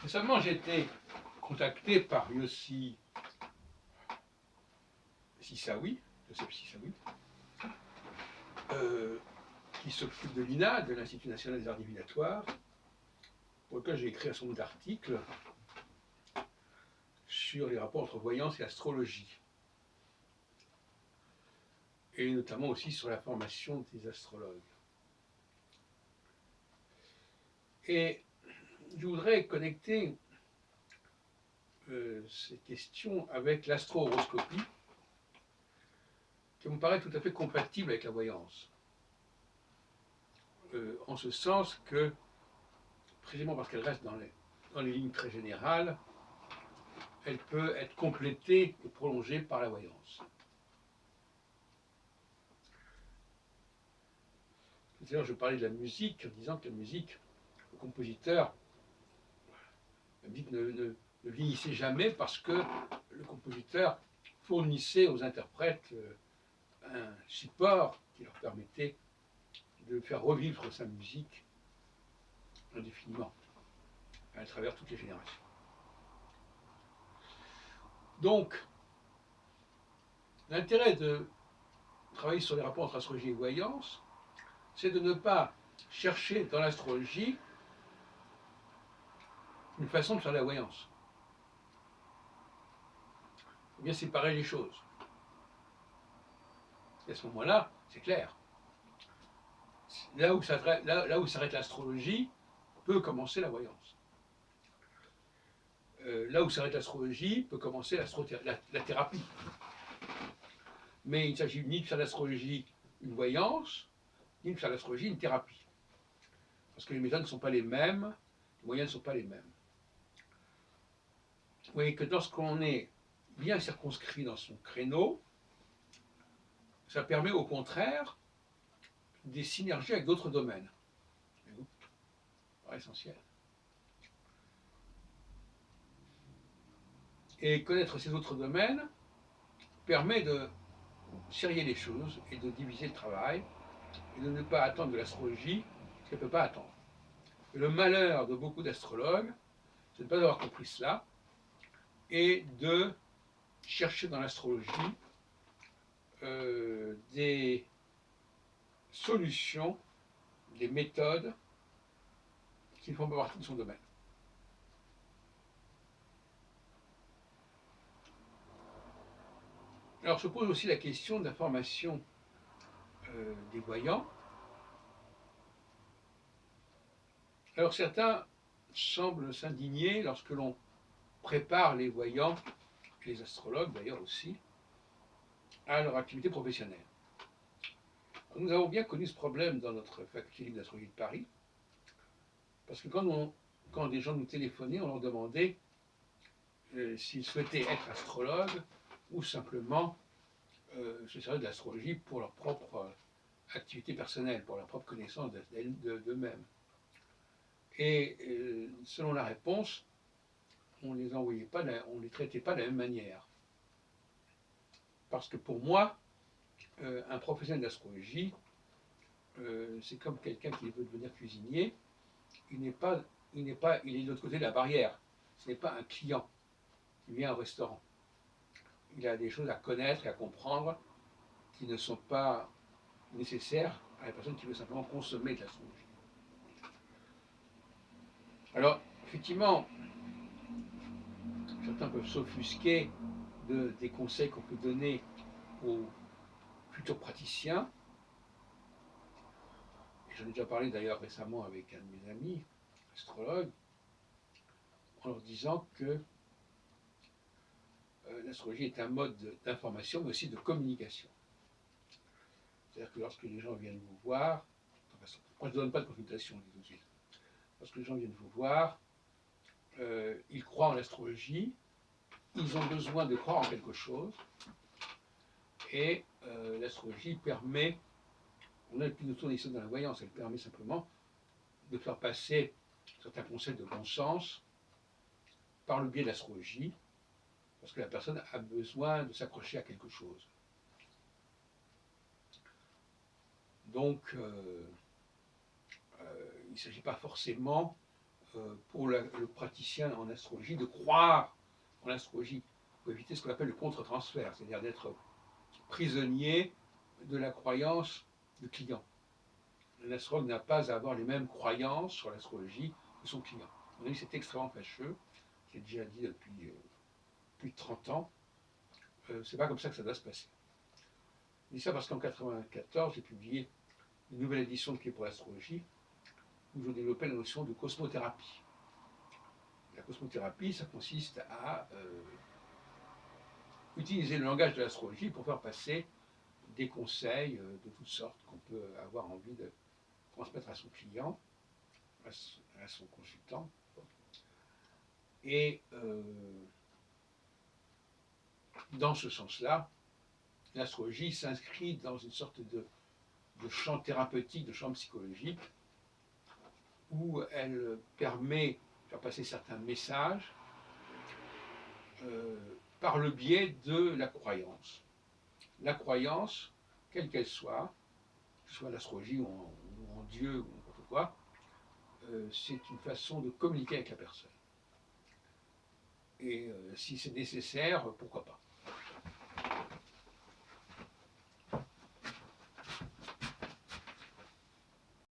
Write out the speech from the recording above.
Récemment, j'ai été contacté par Yossi Sissaoui, Joseph Sissaoui, qui s'occupe de l'INA, de l'Institut national des arts divinatoires, pour lequel j'ai écrit un certain nombre d'articles sur les rapports entre voyance et astrologie, et notamment aussi sur la formation des astrologues. Et je voudrais connecter ces questions avec l'astro-horoscopie, qui me paraît tout à fait compatible avec la voyance. En ce sens que, précisément parce qu'elle reste dans les lignes très générales, elle peut être complétée et prolongée par la voyance. Tout à l'heure, je parlais de la musique en disant que la musique, le compositeur, la musique ne vieillissait jamais parce que le compositeur fournissait aux interprètes un support qui leur permettait de faire revivre sa musique indéfiniment, à travers toutes les générations. Donc, l'intérêt de travailler sur les rapports entre astrologie et voyance, c'est de ne pas chercher dans l'astrologie une façon de faire la voyance. Il faut bien séparer les choses. Et à ce moment-là, c'est clair. Là où s'arrête l'astrologie, peut commencer la voyance. Là où s'arrête l'astrologie, peut commencer la thérapie. Mais il ne s'agit ni de faire l'astrologie une voyance, ni de faire l'astrologie une thérapie. Parce que les méthodes ne sont pas les mêmes, les moyens ne sont pas les mêmes. Vous voyez que lorsqu'on est bien circonscrit dans son créneau, ça permet au contraire des synergies avec d'autres domaines. C'est essentiel. Et connaître ces autres domaines permet de serrer les choses et de diviser le travail et de ne pas attendre de l'astrologie ce qu'elle ne peut pas attendre. Et le malheur de beaucoup d'astrologues, c'est de ne pas avoir compris cela et de chercher dans l'astrologie des solutions, des méthodes qui ne font pas partie de son domaine. Alors se pose aussi la question de la formation des voyants. Alors certains semblent s'indigner lorsque l'on prépare les voyants, et les astrologues d'ailleurs aussi, à leur activité professionnelle. Alors, nous avons bien connu ce problème dans notre faculté libre d'astrologie de Paris, parce que quand des gens nous téléphonaient, on leur demandait s'ils souhaitaient être astrologues ou simplement se servir de l'astrologie pour leur propre activité personnelle, pour leur propre connaissance d'eux-mêmes. Et selon la réponse, on les envoyait pas, on les traitait pas de la même manière. Parce que pour moi, un professionnel d'astrologie, c'est comme quelqu'un qui veut devenir cuisinier, il est de l'autre côté de la barrière. Ce n'est pas un client qui vient au restaurant. Il a des choses à connaître et à comprendre qui ne sont pas nécessaires à la personne qui veut simplement consommer de l'astrologie. Alors, effectivement, certains peuvent s'offusquer des conseils qu'on peut donner aux futurs praticiens. Et j'en ai déjà parlé d'ailleurs récemment avec un de mes amis, astrologue, en leur disant que l'astrologie est un mode d'information, mais aussi de communication. C'est-à-dire que lorsque les gens viennent vous voir, moi je ne donne pas de consultation, je dis tout de suite. Lorsque les gens viennent vous voir, ils croient en l'astrologie, ils ont besoin de croire en quelque chose, et l'astrologie permet, on a plus de choses dans la voyance, elle permet simplement de faire passer certains concepts de bon sens par le biais de l'astrologie, parce que la personne a besoin de s'accrocher à quelque chose. Donc, il ne s'agit pas forcément pour le praticien en astrologie de croire en l'astrologie pour éviter ce qu'on appelle le contre-transfert, c'est-à-dire d'être prisonnier de la croyance du client. L'astrologue n'a pas à avoir les mêmes croyances sur l'astrologie que son client. On a dit c'est extrêmement fâcheux, j'ai déjà dit depuis plus de 30 ans, c'est pas comme ça que ça doit se passer. Je dis ça parce qu'en 1994, j'ai publié une nouvelle édition de Clé pour l'astrologie, où je développais la notion de cosmothérapie. La cosmothérapie, ça consiste à utiliser le langage de l'astrologie pour faire passer des conseils de toutes sortes qu'on peut avoir envie de transmettre à son client, à son consultant. Et dans ce sens-là, l'astrologie s'inscrit dans une sorte de champ thérapeutique, de champ psychologique, où elle permet de faire passer certains messages par le biais de la croyance. La croyance, quelle qu'elle soit, que ce soit l'astrologie ou en Dieu ou n'importe quoi, c'est une façon de communiquer avec la personne. Et si c'est nécessaire, pourquoi pas.